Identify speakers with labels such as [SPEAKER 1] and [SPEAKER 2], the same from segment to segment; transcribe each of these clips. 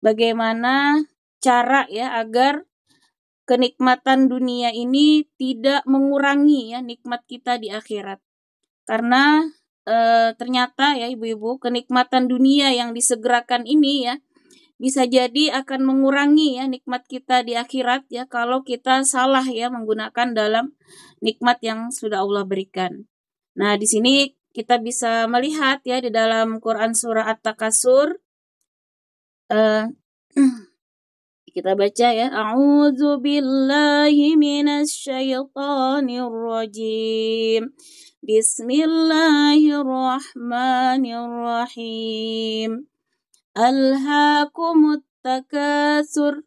[SPEAKER 1] bagaimana cara ya agar kenikmatan dunia ini tidak mengurangi ya nikmat kita di akhirat. Karena ternyata ya ibu-ibu, kenikmatan dunia yang disegerakan ini ya bisa jadi akan mengurangi ya nikmat kita di akhirat ya kalau kita salah ya menggunakan dalam nikmat yang sudah Allah berikan. Nah, di sini kita bisa melihat ya di dalam Quran surah At-Takasur eh, kita baca ya, A'udzu billahi minasyaitonir rajim. Bismillahirrahmanirrahim. Alhaakumut takasur.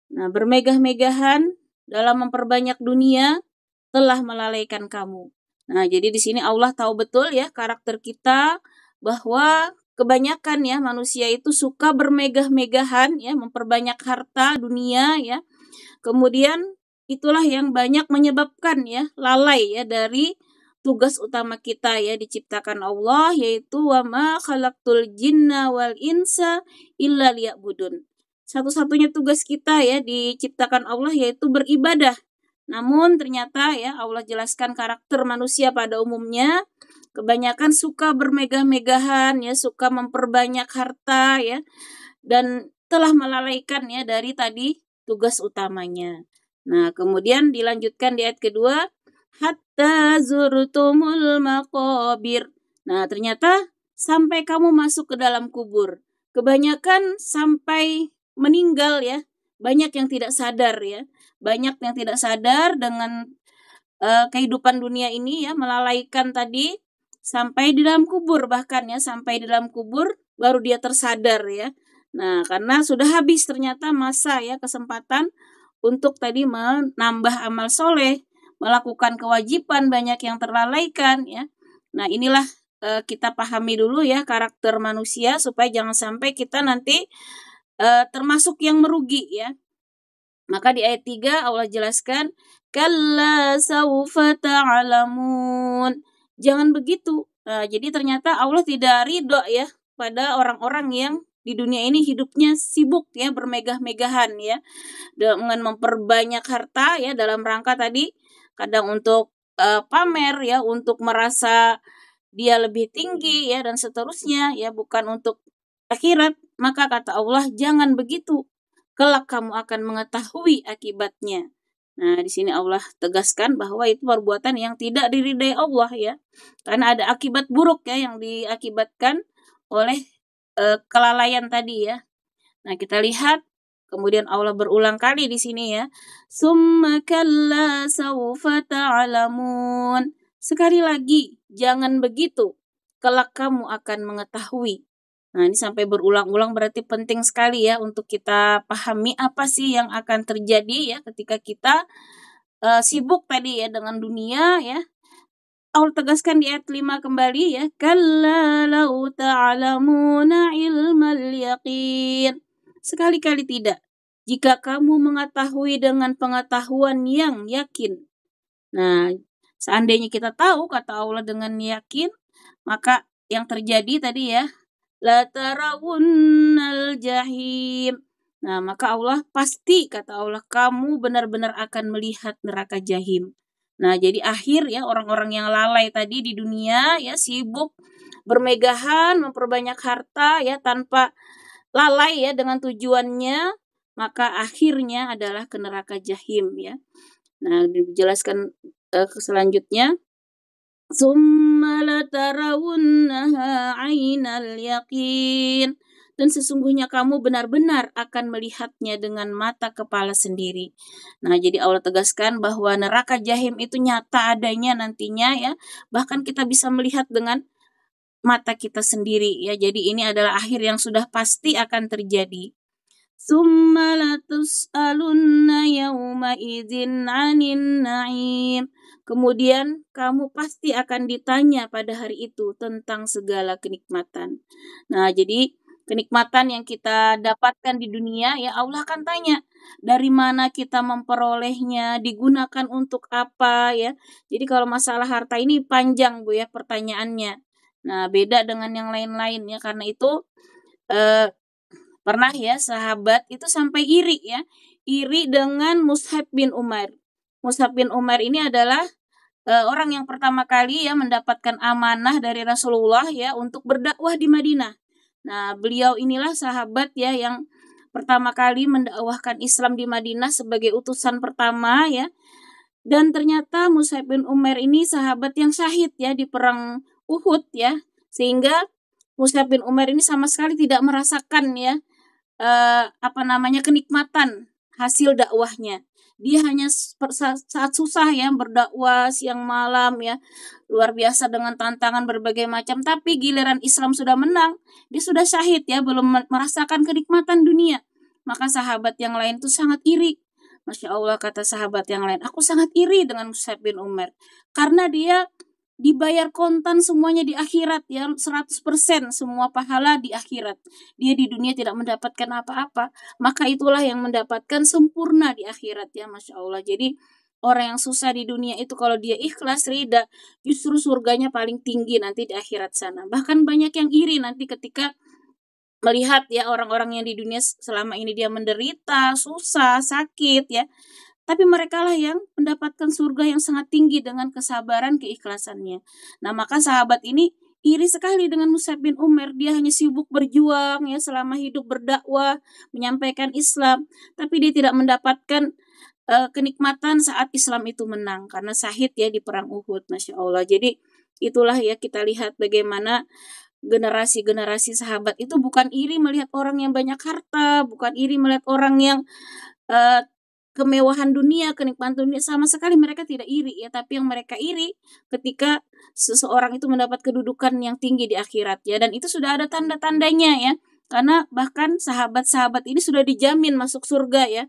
[SPEAKER 1] Nah, bermegah-megahan dalam memperbanyak dunia telah melalaikan kamu. Nah, jadi di sini Allah tahu betul ya karakter kita bahwa kebanyakan ya manusia itu suka bermegah-megahan ya, memperbanyak harta dunia ya. Kemudian itulah yang banyak menyebabkan ya lalai ya dari tugas utama kita ya diciptakan Allah, yaitu wa ma khalaqtul jinna wal insa illa liya'budun. Satu-satunya tugas kita ya diciptakan Allah yaitu beribadah. Namun ternyata ya Allah jelaskan karakter manusia pada umumnya kebanyakan suka bermegah-megahan ya, suka memperbanyak harta ya, dan telah melalaikan ya dari tadi tugas utamanya. Nah, kemudian dilanjutkan di ayat kedua, hatta zurtumul maqabir. Nah, ternyata sampai kamu masuk ke dalam kubur. Kebanyakan sampai meninggal ya. Banyak yang tidak sadar ya. Banyak yang tidak sadar dengan kehidupan dunia ini ya, melalaikan tadi sampai di dalam kubur, bahkan ya sampai di dalam kubur baru dia tersadar ya. Nah, karena sudah habis ternyata masa ya kesempatan untuk tadi menambah amal soleh, melakukan kewajiban, banyak yang terlalaikan ya. Nah, inilah kita pahami dulu ya karakter manusia supaya jangan sampai kita nanti termasuk yang merugi ya. Maka di ayat 3 Allah jelaskan, kalla saufa ta'lamun. Jangan begitu. Nah, jadi ternyata Allah tidak ridho ya pada orang-orang yang di dunia ini hidupnya sibuk ya bermegah-megahan ya dengan memperbanyak harta ya dalam rangka tadi kadang untuk pamer ya, untuk merasa dia lebih tinggi ya dan seterusnya ya, bukan untuk akhirat. Maka kata Allah, jangan begitu. Kelak kamu akan mengetahui akibatnya. Nah, di sini Allah tegaskan bahwa itu perbuatan yang tidak diridai Allah ya. Karena ada akibat buruk ya yang diakibatkan oleh kelalaian tadi ya. Nah, kita lihat kemudian Allah berulang kali di sini ya. Summa kalla saufa ta'lamun. Sekali lagi, jangan begitu. Kelak kamu akan mengetahui. Nah, ini sampai berulang-ulang berarti penting sekali ya untuk kita pahami apa sih yang akan terjadi ya ketika kita sibuk tadi ya dengan dunia ya. Allah tegaskan di ayat 5 kembali ya, kalla lau ta'lamuna ilmal yaqin. Sekali-kali tidak. Jika kamu mengetahui dengan pengetahuan yang yakin. Nah, seandainya kita tahu kata Allah dengan yakin, maka yang terjadi tadi ya, la tarawunnal jahim. Nah, maka Allah pasti kata Allah kamu benar-benar akan melihat neraka jahim. Nah, jadi akhir ya orang-orang yang lalai tadi di dunia ya sibuk bermegahan, memperbanyak harta ya tanpa lalai ya dengan tujuannya, maka akhirnya adalah ke neraka jahim ya. Nah, dijelaskan selanjutnya, summa latarawunnaha 'ainal yaqin. Dan sesungguhnya kamu benar-benar akan melihatnya dengan mata kepala sendiri. Nah, jadi Allah tegaskan bahwa neraka jahim itu nyata adanya nantinya ya. Bahkan kita bisa melihat dengan mata kita sendiri ya. Jadi ini adalah akhir yang sudah pasti akan terjadi. Summa latus'alunna yawma idzin 'anin na'im. Kemudian kamu pasti akan ditanya pada hari itu tentang segala kenikmatan. Nah, jadi kenikmatan yang kita dapatkan di dunia ya Allah akan tanya dari mana kita memperolehnya, digunakan untuk apa ya. Jadi kalau masalah harta ini panjang Bu ya pertanyaannya. Nah, beda dengan yang lain-lain ya, karena itu Pernah ya sahabat itu sampai iri ya, iri dengan Mus'ab bin Umair. Mus'ab bin Umair ini adalah orang yang pertama kali ya mendapatkan amanah dari Rasulullah ya untuk berdakwah di Madinah. Nah, beliau inilah sahabat ya yang pertama kali mendakwahkan Islam di Madinah sebagai utusan pertama ya. Dan ternyata Mus'ab bin Umair ini sahabat yang syahid ya di perang Uhud ya. Sehingga Mus'ab bin Umair ini sama sekali tidak merasakan ya kenikmatan hasil dakwahnya. Dia hanya saat susah ya berdakwah siang malam ya, luar biasa dengan tantangan berbagai macam. Tapi giliran Islam sudah menang, dia sudah syahid ya, belum merasakan kenikmatan dunia. Maka sahabat yang lain itu sangat iri. Masya Allah, kata sahabat yang lain, aku sangat iri dengan Mus'ab bin Umair karena dia dibayar kontan semuanya di akhirat ya, 100% semua pahala di akhirat. Dia di dunia tidak mendapatkan apa-apa, maka itulah yang mendapatkan sempurna di akhirat ya, Masya Allah. Jadi orang yang susah di dunia itu kalau dia ikhlas rida, justru surganya paling tinggi nanti di akhirat sana. Bahkan banyak yang iri nanti ketika melihat ya orang-orang yang di dunia selama ini dia menderita, susah, sakit ya. Tapi mereka lah yang mendapatkan surga yang sangat tinggi dengan kesabaran keikhlasannya. Nah, maka sahabat ini iri sekali dengan Mus'ab bin Umair. Dia hanya sibuk berjuang ya selama hidup berdakwah, menyampaikan Islam, tapi dia tidak mendapatkan kenikmatan saat Islam itu menang karena syahid ya di perang Uhud, Masya Allah. Jadi itulah ya kita lihat bagaimana generasi-generasi sahabat itu bukan iri melihat orang yang banyak harta, bukan iri melihat orang yang uh, kemewahan dunia, kenikmatan dunia, sama sekali mereka tidak iri ya, tapi yang mereka iri ketika seseorang itu mendapat kedudukan yang tinggi di akhirat ya, dan itu sudah ada tanda-tandanya ya, karena bahkan sahabat-sahabat ini sudah dijamin masuk surga ya,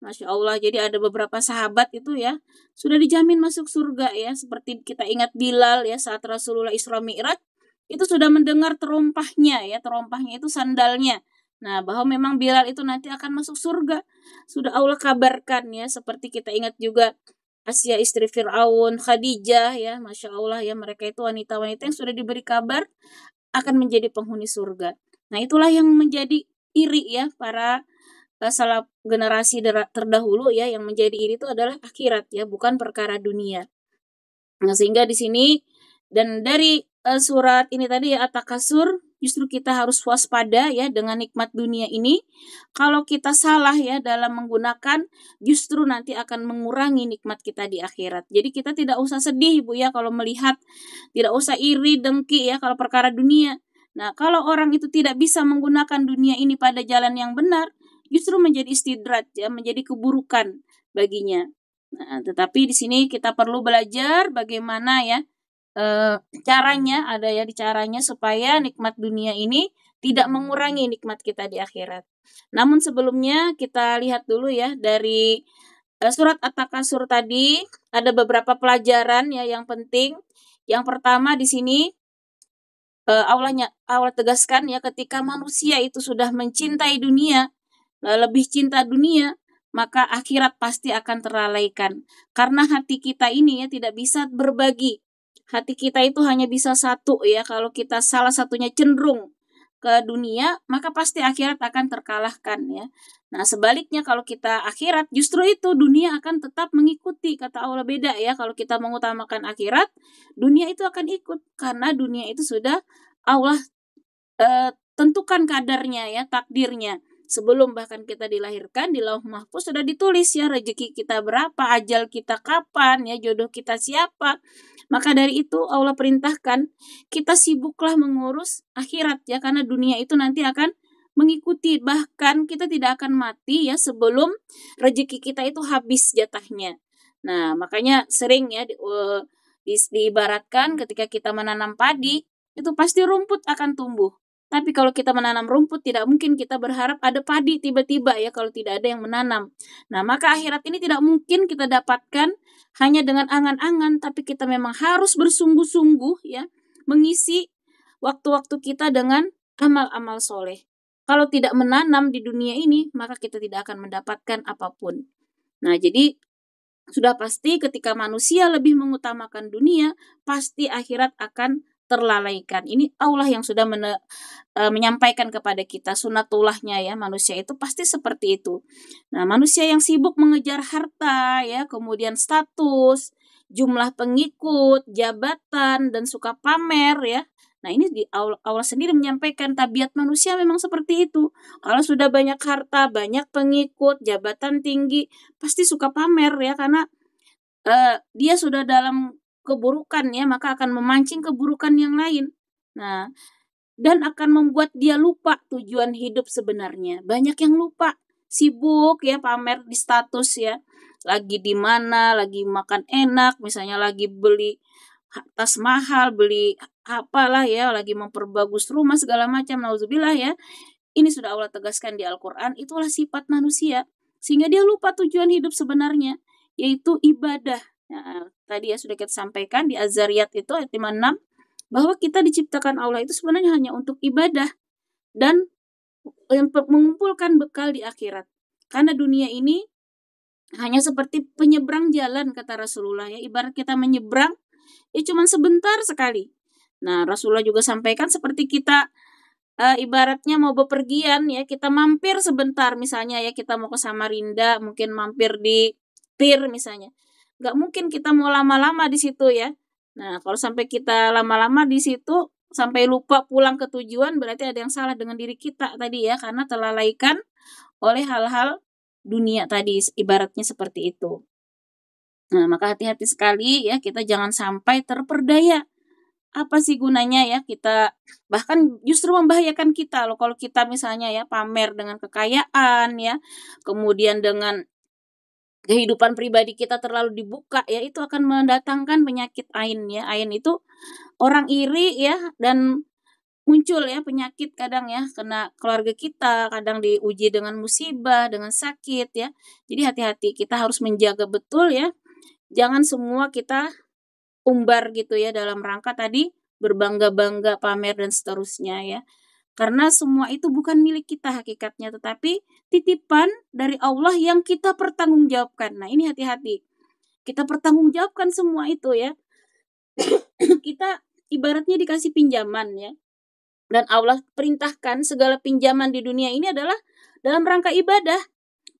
[SPEAKER 1] Masya Allah. Jadi ada beberapa sahabat itu ya sudah dijamin masuk surga ya, seperti kita ingat Bilal ya, saat Rasulullah Isra Mi'raj itu sudah mendengar terompahnya ya, terompahnya itu sandalnya. Nah, bahwa memang Bilal itu nanti akan masuk surga. Sudah Allah kabarkan ya, seperti kita ingat juga Asia istri Fir'aun, Khadijah ya, Masya Allah ya, mereka itu wanita-wanita yang sudah diberi kabar akan menjadi penghuni surga. Nah, itulah yang menjadi iri ya, para salah generasi terdahulu ya, yang menjadi iri itu adalah akhirat ya, bukan perkara dunia. Nah, sehingga di sini dan dari surat ini tadi ya, At-Takasur, justru kita harus waspada ya dengan nikmat dunia ini. Kalau kita salah ya dalam menggunakan, justru nanti akan mengurangi nikmat kita di akhirat. Jadi kita tidak usah sedih Bu ya kalau melihat, tidak usah iri, dengki ya kalau perkara dunia. Nah, kalau orang itu tidak bisa menggunakan dunia ini pada jalan yang benar, justru menjadi istidrat ya, menjadi keburukan baginya. Nah, tetapi di sini kita perlu belajar bagaimana ya caranya, ada ya di caranya supaya nikmat dunia ini tidak mengurangi nikmat kita di akhirat. Namun sebelumnya kita lihat dulu ya dari surat At-Takasur tadi ada beberapa pelajaran ya yang penting. Yang pertama di sini Allah tegaskan ya, ketika manusia itu sudah mencintai dunia, lebih cinta dunia, maka akhirat pasti akan terlalaikan. Karena hati kita ini ya tidak bisa berbagi. Hati kita itu hanya bisa satu ya. Kalau kita salah satunya cenderung ke dunia, maka pasti akhirat akan terkalahkan ya. Nah, sebaliknya kalau kita akhirat, justru itu dunia akan tetap mengikuti. Kata Allah beda ya. Kalau kita mengutamakan akhirat, dunia itu akan ikut karena dunia itu sudah Allah tentukan kadarnya ya, takdirnya. Sebelum bahkan kita dilahirkan, di Lauh Mahfuz sudah ditulis ya, rezeki kita berapa, ajal kita kapan ya, jodoh kita siapa. Maka dari itu Allah perintahkan kita sibuklah mengurus akhirat ya, karena dunia itu nanti akan mengikuti, bahkan kita tidak akan mati ya sebelum rezeki kita itu habis jatahnya. Nah, makanya sering ya diibaratkan ketika kita menanam padi, itu pasti rumput akan tumbuh. Tapi kalau kita menanam rumput, tidak mungkin kita berharap ada padi tiba-tiba ya kalau tidak ada yang menanam. Nah, maka akhirat ini tidak mungkin kita dapatkan hanya dengan angan-angan, tapi kita memang harus bersungguh-sungguh ya mengisi waktu-waktu kita dengan amal-amal soleh. Kalau tidak menanam di dunia ini, maka kita tidak akan mendapatkan apapun. Nah, jadi sudah pasti ketika manusia lebih mengutamakan dunia, pasti akhirat akan terlalaikan. Ini Allah yang sudah menyampaikan kepada kita sunatullahnya ya, manusia itu pasti seperti itu. Nah, manusia yang sibuk mengejar harta ya, kemudian status, jumlah pengikut, jabatan, dan suka pamer ya. Nah, ini Allah sendiri menyampaikan tabiat manusia memang seperti itu. Kalau sudah banyak harta, banyak pengikut, jabatan tinggi, pasti suka pamer ya, karena dia sudah dalam keburukan ya, maka akan memancing keburukan yang lain. Nah, dan akan membuat dia lupa tujuan hidup sebenarnya. Banyak yang lupa, sibuk ya pamer di status ya. Lagi di mana, lagi makan enak, misalnya lagi beli tas mahal, beli apalah ya, lagi memperbagus rumah segala macam, nauzubillah ya. Ini sudah Allah tegaskan di Al-Qur'an, itulah sifat manusia. Sehingga dia lupa tujuan hidup sebenarnya, yaitu ibadah. Nah, tadi ya sudah kita sampaikan di Az-Zariyat itu ayat 56, bahwa kita diciptakan Allah itu sebenarnya hanya untuk ibadah dan mengumpulkan bekal di akhirat. Karena dunia ini hanya seperti penyeberang jalan, kata Rasulullah ya. Ibarat kita menyeberang, ya cuma sebentar sekali. Nah, Rasulullah juga sampaikan seperti kita ibaratnya mau bepergian ya, kita mampir sebentar misalnya ya, kita mau ke Samarinda, mungkin mampir di Tir misalnya. Nggak mungkin kita mau lama-lama di situ ya. Nah, kalau sampai kita lama-lama di situ, sampai lupa pulang ke tujuan, berarti ada yang salah dengan diri kita tadi ya, karena terlalaikan oleh hal-hal dunia tadi, ibaratnya seperti itu. Nah, maka hati-hati sekali ya, kita jangan sampai terperdaya. Apa sih gunanya ya kita, bahkan justru membahayakan kita loh kalau kita misalnya ya pamer dengan kekayaan ya, kemudian dengan kehidupan pribadi kita terlalu dibuka ya, itu akan mendatangkan penyakit ain ya. Ain itu orang iri ya, dan muncul ya penyakit kadang ya, kena keluarga kita, kadang diuji dengan musibah, dengan sakit ya. Jadi hati-hati, kita harus menjaga betul ya. Jangan semua kita umbar gitu ya dalam rangka tadi berbangga-bangga, pamer dan seterusnya ya. Karena semua itu bukan milik kita hakikatnya, tetapi titipan dari Allah yang kita pertanggungjawabkan. Nah, ini hati-hati. Kita pertanggungjawabkan semua itu ya. Kita ibaratnya dikasih pinjaman ya. Dan Allah perintahkan segala pinjaman di dunia ini adalah dalam rangka ibadah.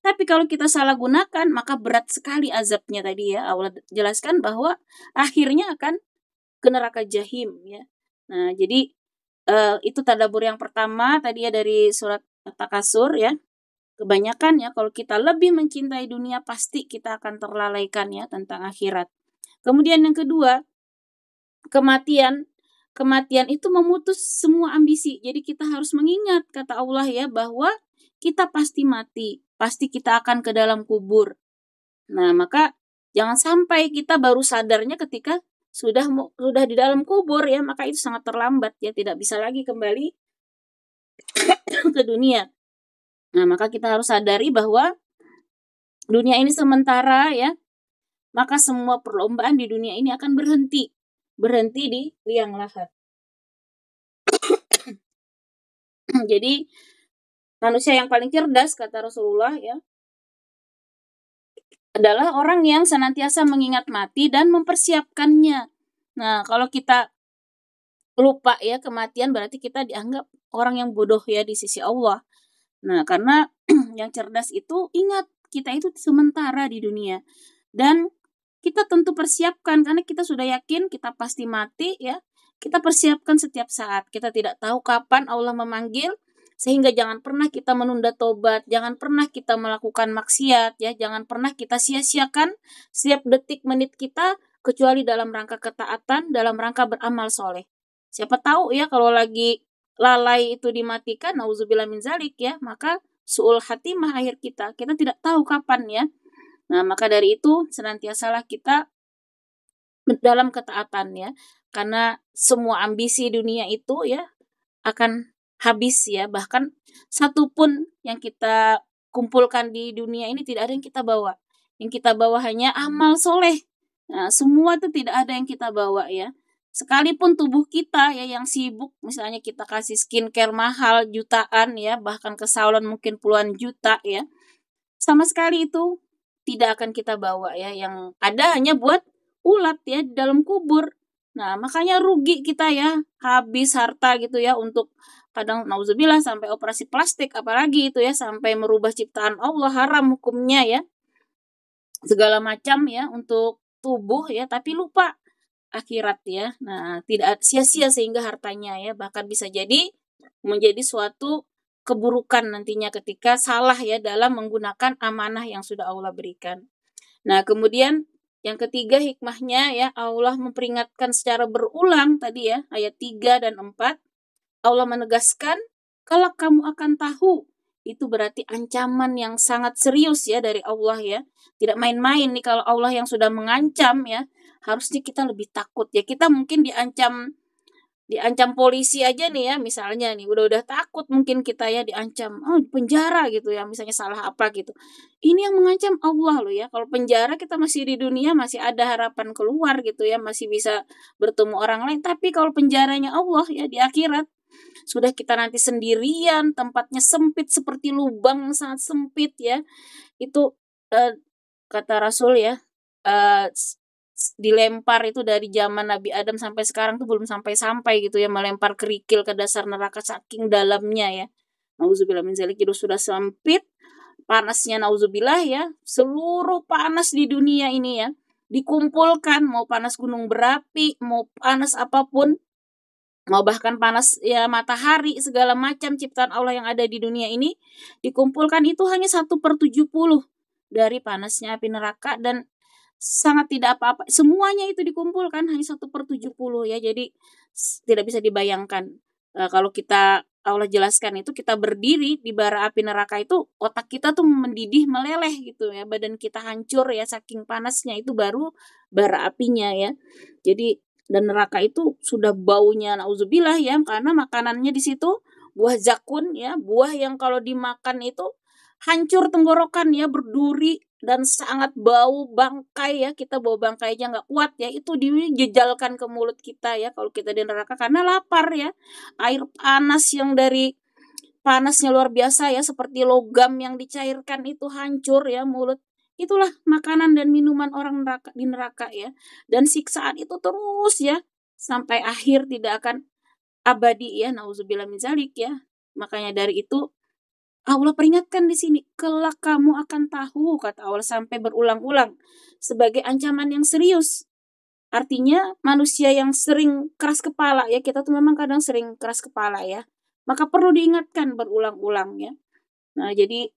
[SPEAKER 1] Tapi kalau kita salah gunakan, maka berat sekali azabnya tadi ya. Allah jelaskan bahwa akhirnya akan ke neraka jahim ya. Nah, jadi itu tadabbur yang pertama tadi ya dari surat At-Takasur ya. Kebanyakan ya kalau kita lebih mencintai dunia, pasti kita akan terlalaikan ya tentang akhirat. Kemudian yang kedua, kematian. Kematian itu memutus semua ambisi. Jadi kita harus mengingat kata Allah ya, bahwa kita pasti mati, pasti kita akan ke dalam kubur. Nah, maka jangan sampai kita baru sadarnya ketika sudah di dalam kubur ya, maka itu sangat terlambat ya, tidak bisa lagi kembali ke dunia. Nah, maka kita harus sadari bahwa dunia ini sementara ya, maka semua perlombaan di dunia ini akan berhenti di liang lahat. Jadi manusia yang paling cerdas kata Rasulullah ya adalah orang yang senantiasa mengingat mati dan mempersiapkannya. Nah, kalau kita lupa ya kematian, berarti kita dianggap orang yang bodoh ya di sisi Allah. Nah, karena yang cerdas itu ingat kita itu sementara di dunia. Dan kita tentu persiapkan karena kita sudah yakin kita pasti mati ya. Kita persiapkan setiap saat. Kita tidak tahu kapan Allah memanggil, sehingga jangan pernah kita menunda tobat, jangan pernah kita melakukan maksiat ya, jangan pernah kita sia-siakan setiap detik menit kita kecuali dalam rangka ketaatan, dalam rangka beramal soleh. Siapa tahu ya kalau lagi lalai itu dimatikan, nauzubillah min zalik ya, maka su'ul khatimah akhir kita tidak tahu kapan ya. Nah, maka dari itu senantiasalah kita dalam ketaatan ya, karena semua ambisi dunia itu ya akan habis ya, bahkan satu pun yang kita kumpulkan di dunia ini tidak ada yang kita bawa. Yang kita bawa hanya amal soleh. Nah, semua itu tidak ada yang kita bawa ya. Sekalipun tubuh kita ya yang sibuk, misalnya kita kasih skincare mahal jutaan ya, bahkan ke salon mungkin puluhan juta ya, sama sekali itu tidak akan kita bawa ya. Yang ada hanya buat ulat ya di dalam kubur. Nah, makanya rugi kita ya, habis harta gitu ya untuk kadang nauzubillah sampai operasi plastik apalagi itu ya, sampai merubah ciptaan Allah, haram hukumnya ya. Segala macam ya untuk tubuh ya, tapi lupa akhirat ya. Nah, tidak sia-sia sehingga hartanya ya bahkan bisa jadi menjadi suatu keburukan nantinya ketika salah ya dalam menggunakan amanah yang sudah Allah berikan. Nah, kemudian yang ketiga hikmahnya ya, Allah memperingatkan secara berulang tadi ya, ayat 3 dan 4. Allah menegaskan, kalau kamu akan tahu, itu berarti ancaman yang sangat serius ya dari Allah ya. Tidak main-main nih kalau Allah yang sudah mengancam ya, harusnya kita lebih takut ya. Kita mungkin diancam polisi aja nih ya, misalnya nih udah takut mungkin kita ya diancam penjara gitu ya, misalnya salah apa gitu. Ini yang mengancam Allah loh ya. Kalau penjara kita masih di dunia masih ada harapan keluar gitu ya, masih bisa bertemu orang lain. Tapi kalau penjaranya Allah ya di akhirat, sudah kita nanti sendirian, tempatnya sempit seperti lubang sangat sempit ya. Itu kata Rasul ya, eh, dilempar itu dari zaman Nabi Adam sampai sekarang tuh belum sampai-sampai gitu ya, melempar kerikil ke dasar neraka saking dalamnya ya. Nauzubillah min dzalik, jadi sudah sempit, panasnya nauzubillah ya, seluruh panas di dunia ini ya dikumpulkan, mau panas gunung berapi, mau panas apapun, mau bahkan panas ya matahari, segala macam ciptaan Allah yang ada di dunia ini dikumpulkan itu hanya 1/70 dari panasnya api neraka, dan sangat tidak apa-apa. Semuanya itu dikumpulkan hanya 1/70 ya. Jadi tidak bisa dibayangkan. Kalau kita Allah jelaskan itu kita berdiri di bara api neraka itu otak kita tuh mendidih meleleh gitu ya. Badan kita hancur ya saking panasnya, itu baru bara apinya ya. Jadi dan neraka itu sudah baunya nauzubillah ya, karena makanannya di situ buah zakun ya, buah yang kalau dimakan itu hancur tenggorokan ya, berduri dan sangat bau bangkai ya, kita bau bangkai aja nggak kuat ya, itu dijejalkan ke mulut kita ya kalau kita di neraka karena lapar ya. Air panas yang dari panasnya luar biasa ya, seperti logam yang dicairkan itu hancur ya mulut. Itulah makanan dan minuman orang neraka di neraka ya. Dan siksaan itu terus ya sampai akhir, tidak akan abadi ya, nauzubillah min dzalik ya. Makanya dari itu Allah peringatkan di sini, kelak kamu akan tahu, kata Allah sampai berulang-ulang, sebagai ancaman yang serius. Artinya manusia yang sering keras kepala ya, kita tuh memang kadang sering keras kepala ya, maka perlu diingatkan berulang-ulang ya. Nah, jadi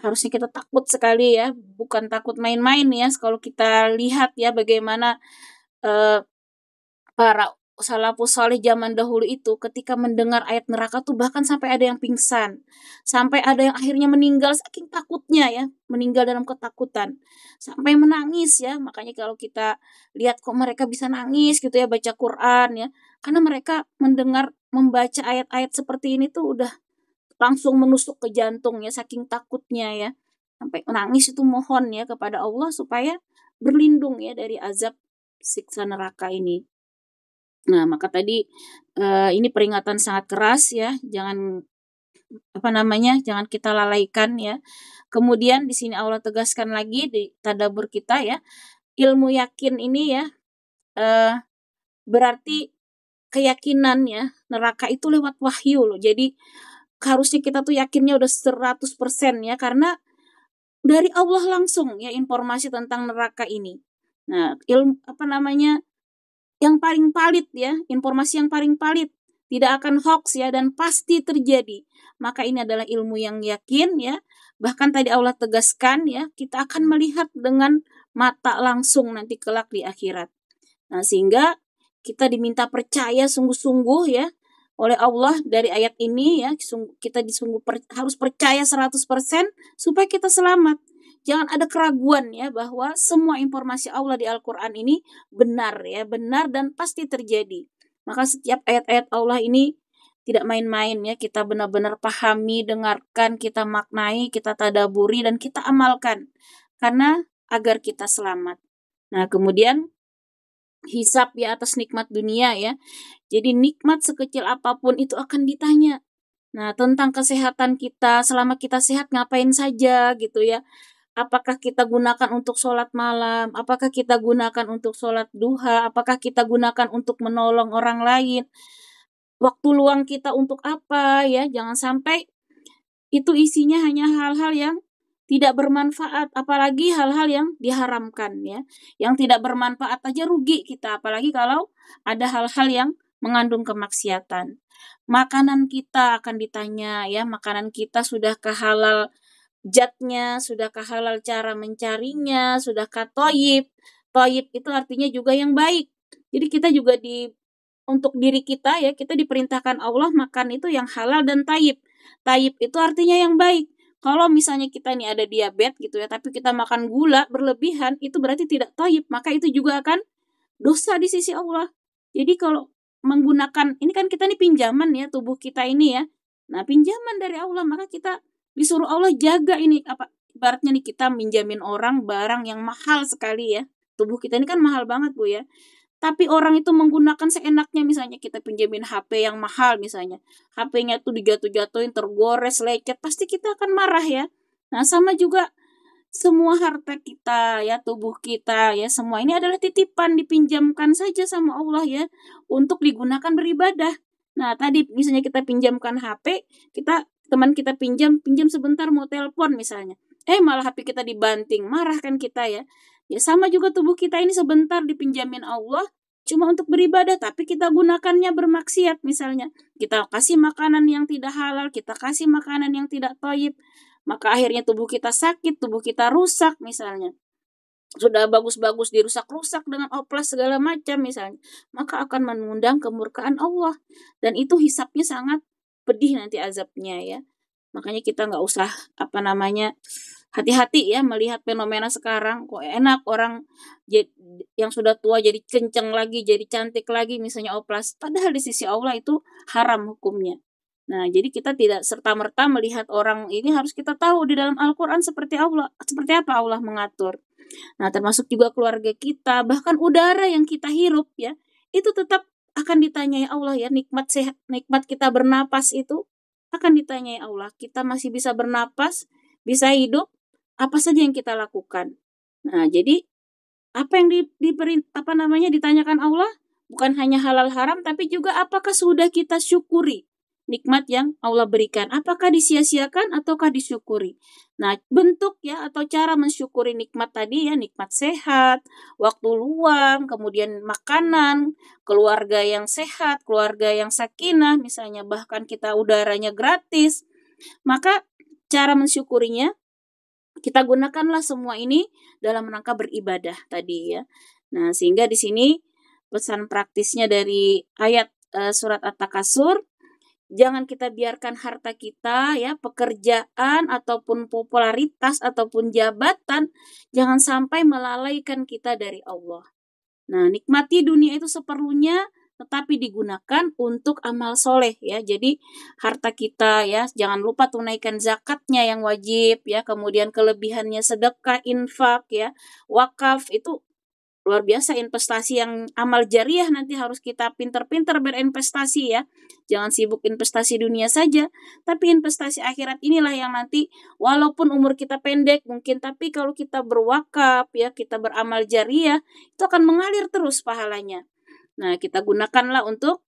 [SPEAKER 1] harusnya kita takut sekali ya, bukan takut main-main ya. Kalau kita lihat ya bagaimana eh, para salafus saleh zaman dahulu itu ketika mendengar ayat neraka tuh bahkan sampai ada yang pingsan, sampai ada yang akhirnya meninggal saking takutnya ya, meninggal dalam ketakutan, sampai menangis ya. Makanya kalau kita lihat kok mereka bisa nangis gitu ya baca Quran ya, karena mereka mendengar membaca ayat-ayat seperti ini tuh udah langsung menusuk ke jantung ya saking takutnya ya, sampai menangis itu mohon ya kepada Allah supaya berlindung ya dari azab siksa neraka ini. Nah, maka tadi ini peringatan sangat keras ya, jangan jangan kita lalaikan ya. Kemudian di sini Allah tegaskan lagi di tadabbur kita ya, ilmu yakin ini ya berarti keyakinan ya, neraka itu lewat wahyu loh. Jadi harusnya kita tuh yakinnya udah 100% ya, karena dari Allah langsung ya informasi tentang neraka ini. Nah, yang paling valid ya, informasi yang paling valid, tidak akan hoax ya, dan pasti terjadi. Maka ini adalah ilmu yang yakin ya. Bahkan tadi Allah tegaskan ya, kita akan melihat dengan mata langsung nanti kelak di akhirat. Nah, sehingga kita diminta percaya sungguh-sungguh ya oleh Allah dari ayat ini ya, kita harus percaya 100% supaya kita selamat. Jangan ada keraguan ya bahwa semua informasi Allah di Al-Quran ini benar ya, benar dan pasti terjadi. Maka setiap ayat-ayat Allah ini tidak main-main ya, kita benar-benar pahami, dengarkan, kita maknai, kita tadaburi, dan kita amalkan. Karena agar kita selamat. Nah, kemudian hisab ya atas nikmat dunia ya. Jadi nikmat sekecil apapun itu akan ditanya. Nah, tentang kesehatan kita, selama kita sehat ngapain saja gitu ya. Apakah kita gunakan untuk sholat malam? Apakah kita gunakan untuk sholat duha? Apakah kita gunakan untuk menolong orang lain? Waktu luang kita untuk apa ya? Jangan sampai itu isinya hanya hal-hal yang tidak bermanfaat, apalagi hal-hal yang diharamkan ya. Yang tidak bermanfaat aja rugi kita, apalagi kalau ada hal-hal yang mengandung kemaksiatan. Makanan kita akan ditanya ya, makanan kita sudahkah halal zatnya, sudahkah halal cara mencarinya, sudahkah toyib. Toyib itu artinya juga yang baik. Jadi kita juga untuk diri kita ya, kita diperintahkan Allah makan itu yang halal dan tayyib. Tayyib itu artinya yang baik. Kalau misalnya kita nih ada diabetes gitu ya, tapi kita makan gula berlebihan, itu berarti tidak tayyib. Maka itu juga akan dosa di sisi Allah. Jadi kalau menggunakan, ini kan kita nih pinjaman ya, tubuh kita ini ya. Nah pinjaman dari Allah, maka kita disuruh Allah jaga ini. Ibaratnya nih kita minjamin orang barang yang mahal sekali ya. Tubuh kita ini kan mahal banget Bu ya. Tapi orang itu menggunakan seenaknya, misalnya kita pinjemin HP yang mahal misalnya. HP-nya tuh dijatuh-jatuhin, tergores, lecet, pasti kita akan marah ya. Nah, sama juga semua harta kita ya, tubuh kita ya, semua ini adalah titipan, dipinjamkan saja sama Allah ya untuk digunakan beribadah. Nah, tadi misalnya kita pinjamkan HP, teman kita pinjam sebentar mau telepon misalnya. Malah HP kita dibanting, marah kan kita ya. Ya sama juga tubuh kita ini sebentar dipinjamin Allah cuma untuk beribadah, tapi kita gunakannya bermaksiat misalnya. Kita kasih makanan yang tidak halal, kita kasih makanan yang tidak thayyib, maka akhirnya tubuh kita sakit, tubuh kita rusak misalnya. Sudah bagus-bagus dirusak-rusak dengan oplas segala macam misalnya, maka akan mengundang kemurkaan Allah. Dan itu hisapnya sangat pedih nanti azabnya ya. Makanya kita nggak usah hati-hati ya melihat fenomena sekarang. Kok enak orang yang sudah tua jadi kenceng lagi, jadi cantik lagi misalnya oplas. Padahal di sisi Allah itu haram hukumnya. Nah, jadi kita tidak serta-merta melihat orang ini, harus kita tahu di dalam Al-Quran seperti apa Allah mengatur. Nah, termasuk juga keluarga kita, bahkan udara yang kita hirup ya, itu tetap akan ditanyai Allah ya. Nikmat sehat, nikmat kita bernapas itu akan ditanyai Allah. Kita masih bisa bernapas, bisa hidup, apa saja yang kita lakukan. Nah, jadi apa yang ditanyakan Allah bukan hanya halal haram, tapi juga apakah sudah kita syukuri nikmat yang Allah berikan. Apakah disia-siakan ataukah disyukuri. Nah, bentuk ya atau cara mensyukuri nikmat tadi ya, nikmat sehat, waktu luang, kemudian makanan, keluarga yang sehat, keluarga yang sakinah, misalnya bahkan kita udaranya gratis. Maka cara mensyukurinya, kita gunakanlah semua ini dalam rangka beribadah tadi ya. Nah, sehingga di sini pesan praktisnya dari ayat surat At-Takasur, jangan kita biarkan harta kita ya, pekerjaan ataupun popularitas ataupun jabatan, jangan sampai melalaikan kita dari Allah. Nah, nikmati dunia itu seperlunya, tetapi digunakan untuk amal soleh ya. Jadi harta kita ya, jangan lupa tunaikan zakatnya yang wajib ya, kemudian kelebihannya sedekah, infak ya, wakaf, itu luar biasa investasi yang amal jariah. Nanti harus kita pintar-pintar berinvestasi ya. Jangan sibuk investasi dunia saja, tapi investasi akhirat inilah yang nanti walaupun umur kita pendek mungkin, tapi kalau kita berwakaf ya, kita beramal jariah, itu akan mengalir terus pahalanya. Nah, kita gunakanlah untuk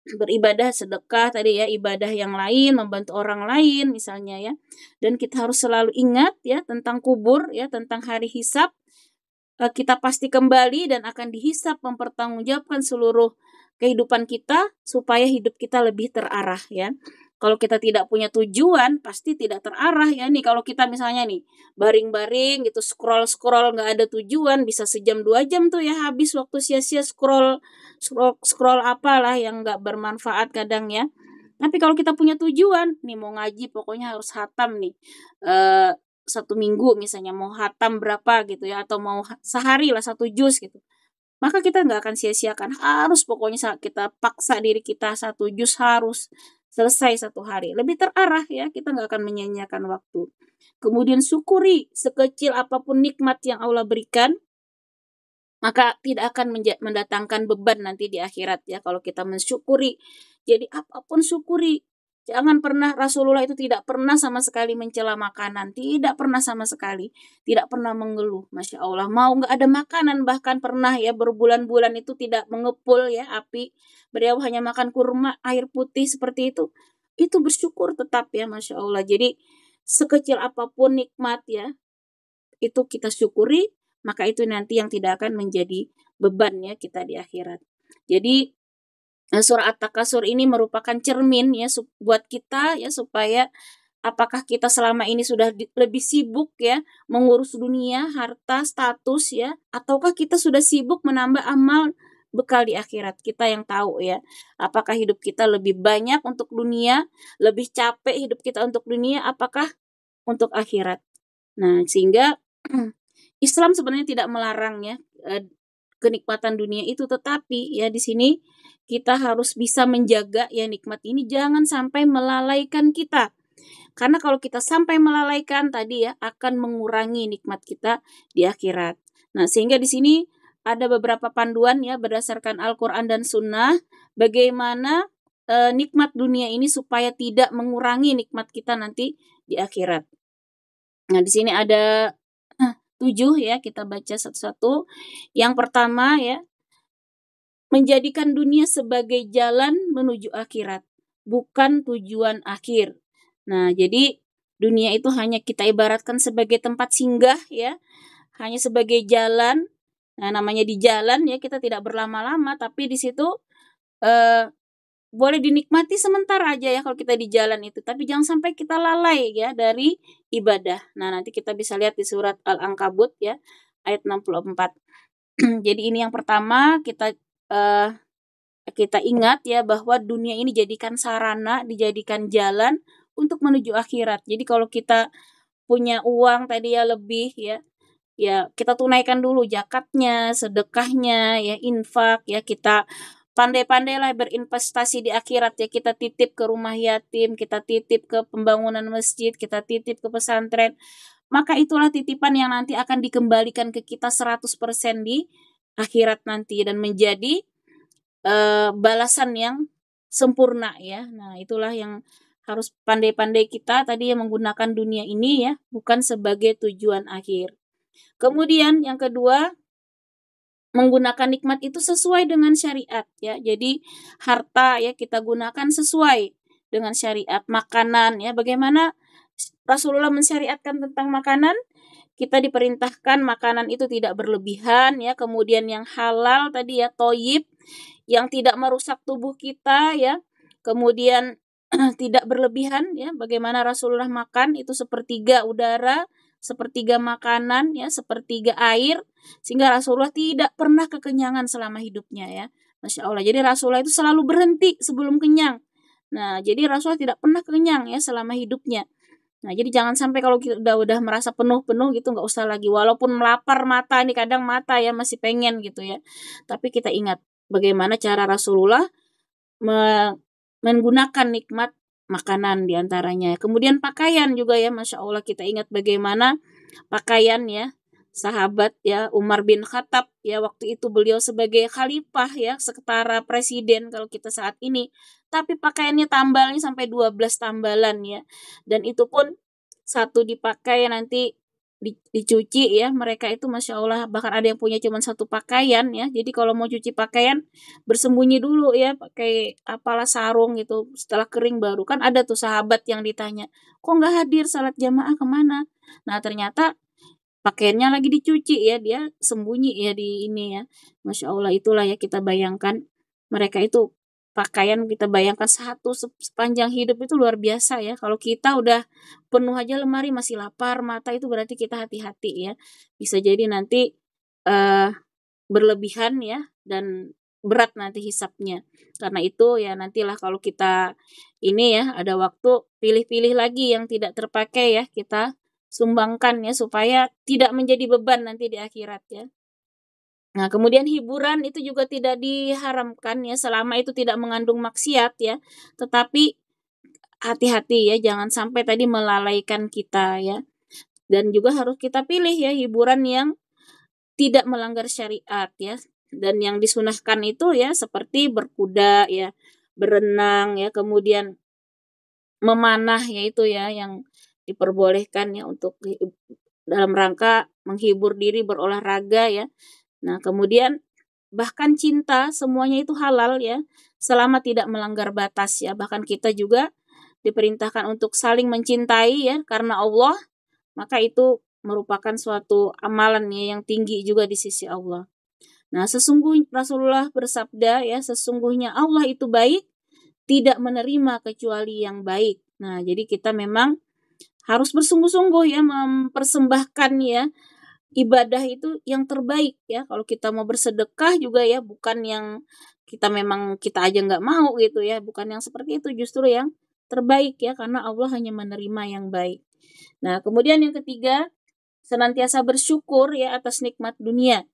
[SPEAKER 1] beribadah, sedekah tadi ya, ibadah yang lain, membantu orang lain misalnya ya. Dan kita harus selalu ingat ya tentang kubur ya, tentang hari hisab. Kita pasti kembali dan akan dihisab, mempertanggungjawabkan seluruh kehidupan kita supaya hidup kita lebih terarah ya. Kalau kita tidak punya tujuan, pasti tidak terarah ya. Nih kalau kita misalnya nih baring-baring gitu, scroll nggak ada tujuan, bisa sejam 2 jam tuh ya habis waktu sia-sia scroll apalah yang nggak bermanfaat kadang ya. Tapi kalau kita punya tujuan, nih mau ngaji pokoknya harus hatam nih. 1 minggu misalnya mau hatam berapa gitu ya, atau mau sehari lah 1 juz gitu, maka kita nggak akan sia-siakan, harus pokoknya kita paksa diri kita 1 juz harus selesai 1 hari, lebih terarah ya, kita nggak akan menyia-nyiakan waktu. Kemudian syukuri sekecil apapun nikmat yang Allah berikan, maka tidak akan mendatangkan beban nanti di akhirat ya kalau kita mensyukuri. Jadi apapun syukuri. Jangan pernah, Rasulullah itu tidak pernah sama sekali mencela makanan, tidak pernah sama sekali, tidak pernah mengeluh, Masya Allah. Mau nggak ada makanan, bahkan pernah ya berbulan-bulan itu tidak mengepul ya api, beliau hanya makan kurma, air putih seperti itu bersyukur tetap ya, Masya Allah. Jadi sekecil apapun nikmat ya, itu kita syukuri, maka itu nanti yang tidak akan menjadi beban ya kita di akhirat. Jadi surah At-Takasur ini merupakan cermin ya buat kita ya, supaya apakah kita selama ini sudah lebih sibuk ya mengurus dunia, harta, status ya, ataukah kita sudah sibuk menambah amal bekal di akhirat. Kita yang tahu ya, apakah hidup kita lebih banyak untuk dunia, lebih capek hidup kita untuk dunia, apakah untuk akhirat. Nah, sehingga Islam sebenarnya tidak melarang ya kenikmatan dunia itu, tetapi ya di sini kita harus bisa menjaga ya nikmat ini jangan sampai melalaikan kita. Karena kalau kita sampai melalaikan tadi ya akan mengurangi nikmat kita di akhirat. Nah, sehingga di sini ada beberapa panduan ya berdasarkan Al-Qur'an dan Sunnah bagaimana nikmat dunia ini supaya tidak mengurangi nikmat kita nanti di akhirat. Nah, di sini ada 7 ya, kita baca satu-satu. Yang pertama ya, menjadikan dunia sebagai jalan menuju akhirat, bukan tujuan akhir. Nah, jadi dunia itu hanya kita ibaratkan sebagai tempat singgah ya, hanya sebagai jalan. Nah, namanya di jalan ya, kita tidak berlama-lama, tapi di situ boleh dinikmati sebentar aja ya kalau kita di jalan itu, tapi jangan sampai kita lalai ya dari ibadah. Nah, nanti kita bisa lihat di surat Al-Ankabut ya, ayat 64. Jadi ini yang pertama, kita ingat ya bahwa dunia ini dijadikan sarana, dijadikan jalan untuk menuju akhirat. Jadi kalau kita punya uang tadi ya lebih ya kita tunaikan dulu zakatnya, sedekahnya, ya infak ya, kita pandai-pandailah berinvestasi di akhirat ya, kita titip ke rumah yatim, kita titip ke pembangunan masjid, kita titip ke pesantren. Maka itulah titipan yang nanti akan dikembalikan ke kita 100% di akhirat nanti dan menjadi balasan yang sempurna ya. Nah, itulah yang harus pandai-pandai kita tadi yang menggunakan dunia ini ya, bukan sebagai tujuan akhir. Kemudian yang kedua, menggunakan nikmat itu sesuai dengan syariat ya. Jadi harta ya kita gunakan sesuai dengan syariat. Makanan ya, bagaimana Rasulullah mensyariatkan tentang makanan? Kita diperintahkan makanan itu tidak berlebihan ya, kemudian yang halal tadi ya, toyib, yang tidak merusak tubuh kita ya, kemudian tidak berlebihan ya, bagaimana Rasulullah makan itu sepertiga udara, sepertiga makanan ya, sepertiga air, sehingga Rasulullah tidak pernah kekenyangan selama hidupnya ya. Masya Allah. Jadi Rasulullah itu selalu berhenti sebelum kenyang. Nah, jadi Rasulullah tidak pernah kenyang ya selama hidupnya. Nah, jadi jangan sampai kalau kita udah merasa penuh-penuh gitu, nggak usah lagi. Walaupun melapar mata, ini kadang mata ya masih pengen gitu ya. Tapi kita ingat bagaimana cara Rasulullah menggunakan nikmat makanan diantaranya. Kemudian pakaian juga ya, Masya Allah, kita ingat bagaimana pakaian ya sahabat ya Umar bin Khattab ya, waktu itu beliau sebagai khalifah ya, setara presiden kalau kita saat ini, tapi pakaiannya tambalnya sampai 12 tambalan ya, dan itu pun satu dipakai nanti dicuci ya, mereka itu Masya Allah, bahkan ada yang punya cuma satu pakaian ya, jadi kalau mau cuci pakaian bersembunyi dulu ya pakai apalah sarung gitu, setelah kering baru. Kan ada tuh sahabat yang ditanya, kok nggak hadir salat jamaah, kemana? Nah, ternyata pakaiannya lagi dicuci ya, dia sembunyi ya di ini ya. Masya Allah, itulah ya, kita bayangkan mereka itu pakaian, kita bayangkan satu sepanjang hidup itu luar biasa ya. Kalau kita udah penuh aja lemari masih lapar mata, itu berarti kita hati-hati ya. Bisa jadi nanti berlebihan ya dan berat nanti hisapnya. Karena itu ya nantilah kalau kita ini ya ada waktu, pilih-pilih lagi yang tidak terpakai ya, kita sumbangkan ya supaya tidak menjadi beban nanti di akhirat ya. Nah, kemudian hiburan itu juga tidak diharamkan ya selama itu tidak mengandung maksiat ya. Tetapi hati-hati ya, jangan sampai tadi melalaikan kita ya. Dan juga harus kita pilih ya hiburan yang tidak melanggar syariat ya. Dan yang disunahkan itu ya seperti berkuda ya, berenang ya, kemudian memanah, yaitu ya yang diperbolehkan ya untuk dalam rangka menghibur diri, berolahraga ya. Nah, kemudian bahkan cinta semuanya itu halal ya, selama tidak melanggar batas ya. Bahkan kita juga diperintahkan untuk saling mencintai ya karena Allah, maka itu merupakan suatu amalan ya yang tinggi juga di sisi Allah. Nah, sesungguhnya Rasulullah bersabda ya, sesungguhnya Allah itu baik, tidak menerima kecuali yang baik. Nah, jadi kita memang harus bersungguh-sungguh ya mempersembahkan ya ibadah itu yang terbaik ya. Kalau kita mau bersedekah juga ya bukan yang kita memang kita aja nggak mau gitu ya, bukan yang seperti itu, justru yang terbaik ya karena Allah hanya menerima yang baik. Nah, kemudian yang ketiga, senantiasa bersyukur ya atas nikmat dunia.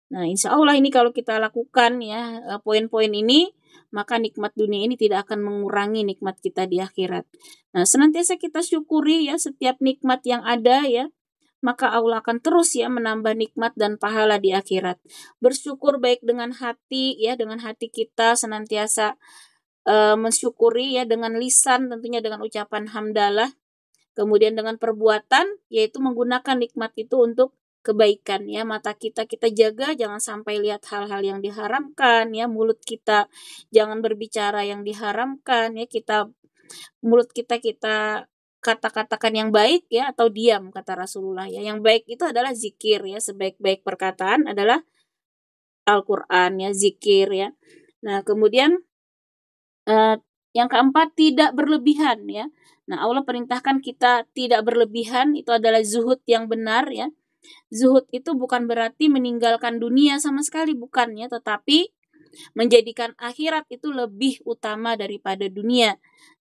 [SPEAKER 1] Nah, insya Allah ini kalau kita lakukan ya poin-poin ini, maka nikmat dunia ini tidak akan mengurangi nikmat kita di akhirat. Nah, senantiasa kita syukuri ya setiap nikmat yang ada ya, maka Allah akan terus ya menambah nikmat dan pahala di akhirat. Bersyukur baik dengan hati ya, dengan hati kita senantiasa mensyukuri ya dengan lisan tentunya dengan ucapan hamdalah. Kemudian dengan perbuatan yaitu menggunakan nikmat itu untuk kebaikan ya. Mata kita jaga jangan sampai lihat hal-hal yang diharamkan ya. Mulut kita jangan berbicara yang diharamkan ya. Mulut kita kata-katakan yang baik ya atau diam kata Rasulullah ya. Yang baik itu adalah zikir ya. Sebaik-baik perkataan adalah Al-Qur'an ya, zikir ya. Nah, kemudian yang keempat, tidak berlebihan ya. Nah, Allah perintahkan kita tidak berlebihan, itu adalah zuhud yang benar ya. Zuhud itu bukan berarti meninggalkan dunia sama sekali, bukan ya, tetapi menjadikan akhirat itu lebih utama daripada dunia.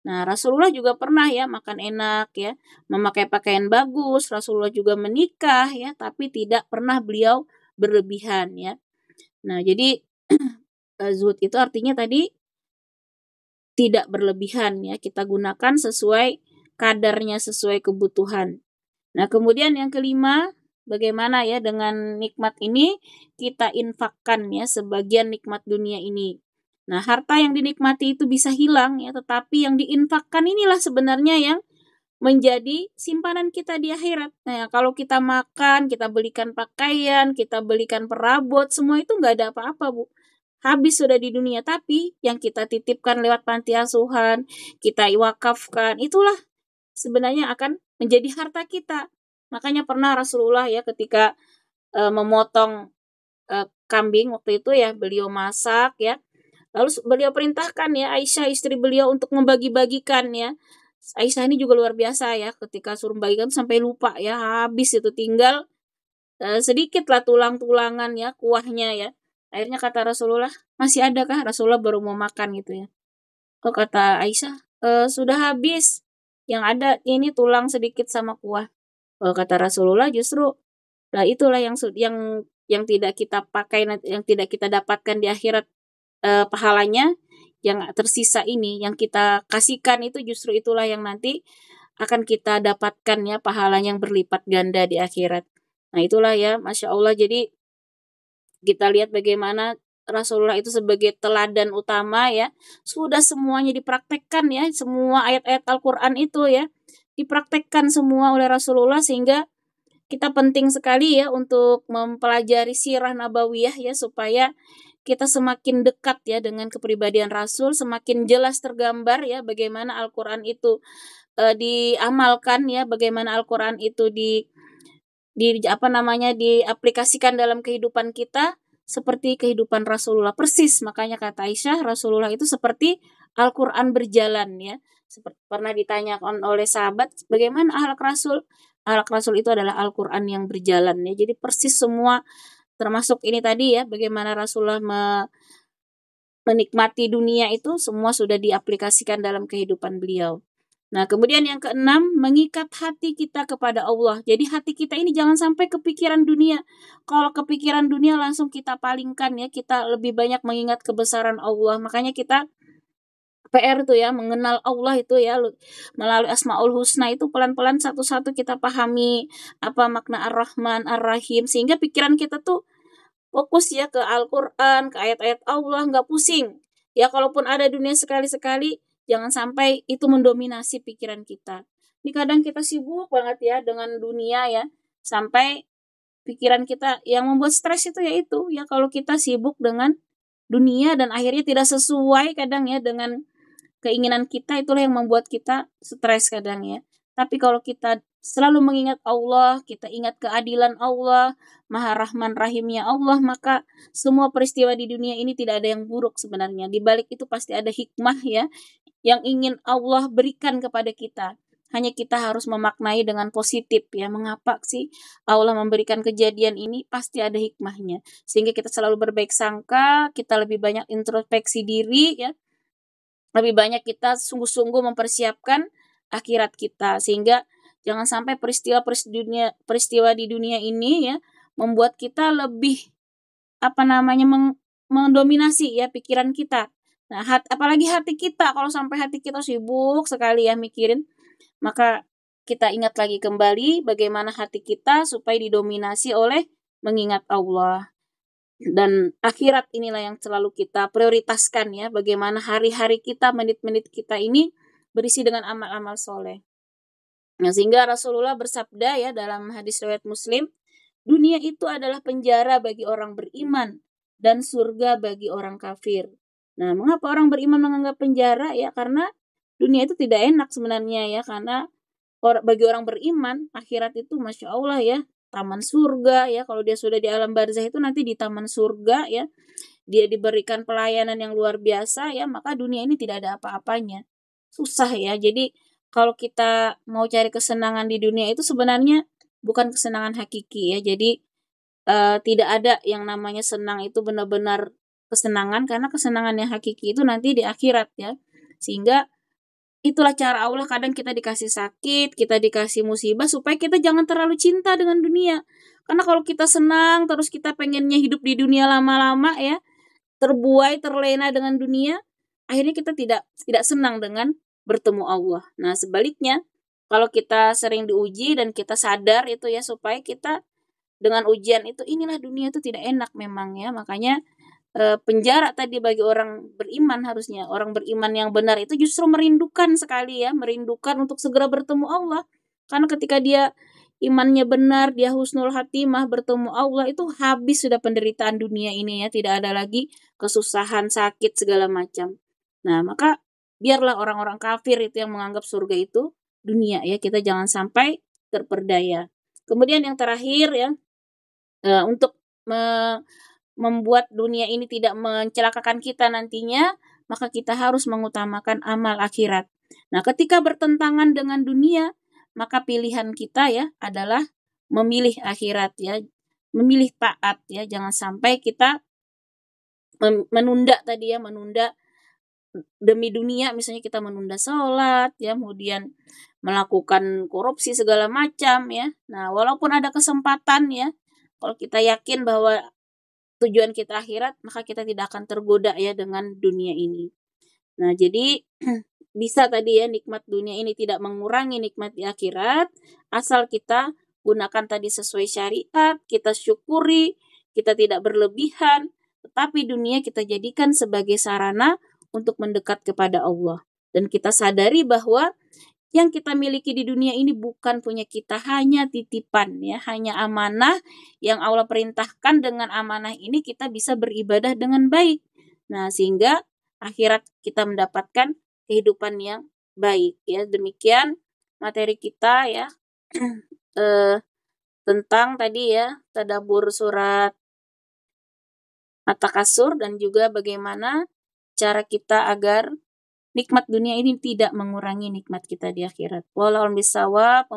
[SPEAKER 1] Nah, Rasulullah juga pernah ya makan enak ya, memakai pakaian bagus, Rasulullah juga menikah ya, tapi tidak pernah beliau berlebihan ya. Nah, jadi zuhud itu artinya tadi tidak berlebihan ya, kita gunakan sesuai kadarnya, sesuai kebutuhan. Nah, kemudian yang kelima, bagaimana ya dengan nikmat ini kita infakkan ya sebagian nikmat dunia ini. Nah, harta yang dinikmati itu bisa hilang ya, tetapi yang diinfakkan inilah sebenarnya yang menjadi simpanan kita di akhirat. Nah, kalau kita makan, kita belikan pakaian, kita belikan perabot, semua itu nggak ada apa-apa, Bu. Habis sudah di dunia, tapi yang kita titipkan lewat panti asuhan, kita wakafkan, itulah sebenarnya akan menjadi harta kita. Makanya pernah Rasulullah ya ketika memotong kambing waktu itu ya, beliau masak ya. Lalu beliau perintahkan ya Aisyah istri beliau untuk membagi-bagikan ya. Aisyah ini juga luar biasa ya, ketika suruh bagikan sampai lupa ya, habis itu tinggal sedikit lah tulang-tulangan ya, kuahnya ya. Akhirnya kata Rasulullah, masih ada kah? Rasulullah baru mau makan gitu ya. Oh kata Aisyah, sudah habis. Yang ada ini tulang sedikit sama kuah. Oh kata Rasulullah justru, lah itulah yang tidak kita pakai, yang tidak kita dapatkan di akhirat pahalanya, yang tersisa ini, yang kita kasihkan itu justru itulah yang nanti akan kita dapatkan ya pahala yang berlipat ganda di akhirat. Nah itulah ya, Masya Allah. Jadi kita lihat bagaimana Rasulullah itu sebagai teladan utama ya. Sudah semuanya dipraktekkan ya, semua ayat-ayat Al-Quran itu ya. Dipraktekkan semua oleh Rasulullah sehingga kita penting sekali ya untuk mempelajari sirah nabawiyah ya supaya kita semakin dekat ya dengan kepribadian Rasul, semakin jelas tergambar ya bagaimana Al-Quran itu diamalkan ya, bagaimana Al-Quran itu diaplikasikan dalam kehidupan kita seperti kehidupan Rasulullah persis. Makanya kata Aisyah, Rasulullah itu seperti Al-Quran berjalan ya. Seperti pernah ditanyakan oleh sahabat, bagaimana akhlak Rasul? Akhlak Rasul itu adalah Al-Quran yang berjalan ya. Jadi persis semua termasuk ini tadi ya, bagaimana Rasulullah menikmati dunia itu semua sudah diaplikasikan dalam kehidupan beliau. Nah, kemudian yang keenam, mengikat hati kita kepada Allah. Jadi hati kita ini jangan sampai kepikiran dunia. Kalau kepikiran dunia langsung kita palingkan ya, kita lebih banyak mengingat kebesaran Allah. Makanya kita PR itu ya, mengenal Allah itu ya, melalui Asmaul Husna itu pelan-pelan satu-satu kita pahami apa makna Ar-Rahman, Ar-Rahim. Sehingga pikiran kita tuh fokus ya ke Al-Quran, ke ayat-ayat Allah, nggak pusing. Ya kalaupun ada dunia sekali-sekali, Jangan sampai itu mendominasi pikiran kita. Ini kadang kita sibuk banget ya dengan dunia ya, sampai pikiran kita yang membuat stres itu yaitu ya kalau kita sibuk dengan dunia dan akhirnya tidak sesuai kadang ya dengan keinginan kita, itulah yang membuat kita stres kadang ya. Tapi kalau kita selalu mengingat Allah, kita ingat keadilan Allah, Maha Rahman Rahimnya Allah, maka semua peristiwa di dunia ini tidak ada yang buruk sebenarnya. Di balik itu pasti ada hikmah ya, yang ingin Allah berikan kepada kita. Hanya kita harus memaknai dengan positif ya. Mengapa sih Allah memberikan kejadian ini? Pasti ada hikmahnya. Sehingga kita selalu berbaik sangka, kita lebih banyak introspeksi diri ya. Lebih banyak kita sungguh-sungguh mempersiapkan akhirat kita. Sehingga jangan sampai peristiwa di dunia ini ya membuat kita lebih mendominasi ya pikiran kita. Nah, apalagi hati kita, kalau sampai hati kita sibuk sekali ya mikirin, maka kita ingat lagi kembali bagaimana hati kita supaya didominasi oleh mengingat Allah. Dan akhirat inilah yang selalu kita prioritaskan ya, bagaimana hari-hari kita, menit-menit kita ini berisi dengan amal-amal soleh. Nah, sehingga Rasulullah bersabda ya dalam hadis riwayat Muslim, dunia itu adalah penjara bagi orang beriman dan surga bagi orang kafir. Nah, mengapa orang beriman menganggap penjara? Ya, karena dunia itu tidak enak sebenarnya ya, karena bagi orang beriman, akhirat itu Masya Allah ya, taman surga ya, kalau dia sudah di alam barzah itu nanti di taman surga ya, dia diberikan pelayanan yang luar biasa ya, maka dunia ini tidak ada apa-apanya. Susah ya, jadi kalau kita mau cari kesenangan di dunia itu sebenarnya bukan kesenangan hakiki ya, jadi tidak ada yang namanya senang itu benar-benar kesenangan, karena kesenangan yang hakiki itu nanti di akhirat ya. Sehingga itulah cara Allah, kadang kita dikasih sakit, kita dikasih musibah supaya kita jangan terlalu cinta dengan dunia. Karena kalau kita senang terus kita pengennya hidup di dunia lama-lama ya, terbuai, terlena dengan dunia, akhirnya kita tidak senang dengan bertemu Allah. Nah, sebaliknya kalau kita sering diuji dan kita sadar itu ya, supaya kita dengan ujian itu, inilah dunia itu tidak enak memang ya. Makanya penjara tadi bagi orang beriman, harusnya orang beriman yang benar itu justru merindukan sekali ya, merindukan untuk segera bertemu Allah. Karena ketika dia imannya benar, dia husnul khatimah bertemu Allah, itu habis sudah penderitaan dunia ini ya, tidak ada lagi kesusahan, sakit segala macam. Nah, maka biarlah orang-orang kafir itu yang menganggap surga itu dunia ya, kita jangan sampai terperdaya. Kemudian yang terakhir ya, untuk membuat dunia ini tidak mencelakakan kita nantinya, maka kita harus mengutamakan amal akhirat. Nah, ketika bertentangan dengan dunia, maka pilihan kita ya adalah memilih akhirat ya, memilih taat ya. Jangan sampai kita menunda tadi ya, menunda demi dunia, misalnya kita menunda sholat ya, kemudian melakukan korupsi segala macam ya. Nah, walaupun ada kesempatan ya, kalau kita yakin bahwa tujuan kita akhirat, maka kita tidak akan tergoda ya dengan dunia ini. Nah, jadi bisa tadi ya, nikmat dunia ini tidak mengurangi nikmat di akhirat, asal kita gunakan tadi sesuai syariat, kita syukuri, kita tidak berlebihan, tetapi dunia kita jadikan sebagai sarana untuk mendekat kepada Allah. Dan kita sadari bahwa yang kita miliki di dunia ini bukan punya kita, hanya titipan ya, hanya amanah yang Allah perintahkan. Dengan amanah ini kita bisa beribadah dengan baik. Nah, sehingga akhirat kita mendapatkan kehidupan yang baik ya. Demikian materi kita ya tentang tadi ya tadabbur surat At-Takasur, dan juga bagaimana cara kita agar nikmat dunia ini tidak mengurangi nikmat kita di akhirat. Wallahu a'lam bishawab.